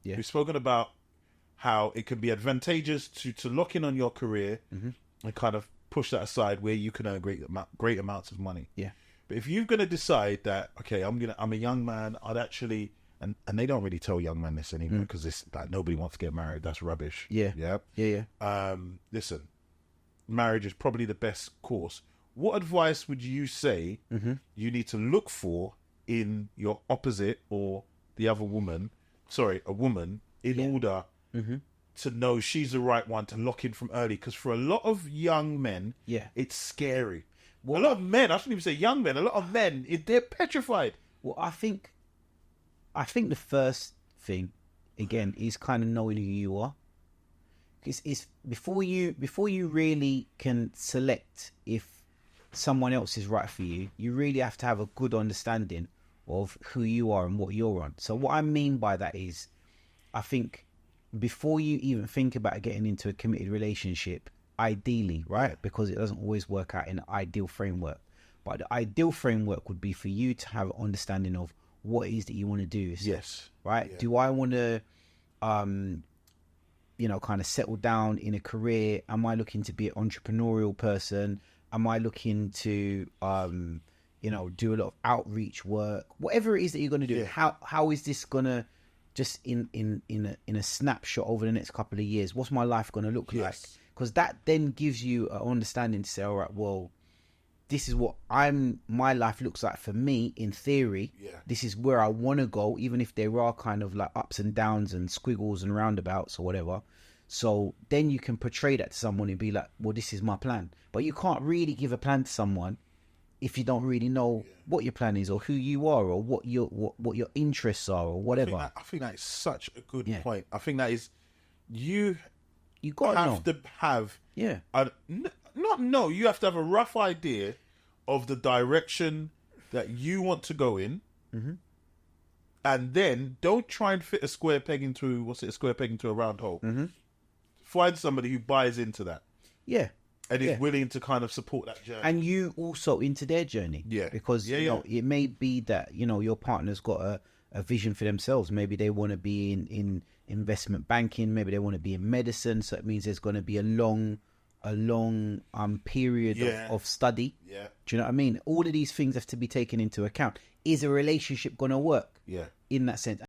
Yeah. We've spoken about how it can be advantageous to lock in on your career Mm-hmm. and kind of push that aside where you can earn great amounts of money. Yeah. But if you're going to decide that, okay, I'm a young man, I'd actually, and they don't really tell young men this anymore because it's like nobody wants to get married. That's rubbish. Yeah. Yeah. Yeah. Listen, marriage is probably the best course. What advice would you say you need to look for in your opposite or a woman, in order to know she's the right one to lock in from early? Because for a lot of young men, it's scary. Well, a lot of men, I shouldn't even say young men, a lot of men, they're petrified. Well, I think the first thing, again, is kind of knowing who you are. It's before you really can select if someone else is right for you, you really have to have a good understanding of who you are and what you're on. So what I mean by that is, I think before you even think about getting into a committed relationship, ideally, right? Because it doesn't always work out in an ideal framework. But the ideal framework would be for you to have an understanding of what it is that you want to do. Yes. Right? Yeah. Do I want to, kind of settle down in a career? Am I looking to be an entrepreneurial person? Am I looking to, do a lot of outreach work? Whatever it is that you're going to do, how is this going to, just in a snapshot over the next couple of years, what's my life going to look like? Because that then gives you an understanding to say, all right, well, this is what my life looks like for me in theory. Yeah. This is where I want to go, even if there are kind of like ups and downs and squiggles and roundabouts or whatever. So then you can portray that to someone and be like, well, this is my plan. But you can't really give a plan to someone if you don't really know what your plan is or who you are or what your interests are or whatever. I think that is such a good point. I think that is, you got to have you have to have a rough idea of the direction that you want to go in, and then don't try and fit a square peg into a round hole. Find somebody who buys into that, and is willing to kind of support that journey, and you also into their journey, because it may be that your partner's got a vision for themselves. Maybe they want to be in investment banking, maybe they want to be in medicine, so it means there's going to be a long period of study. Do you know what I mean? All of these things have to be taken into account. Is a relationship going to work in that sense?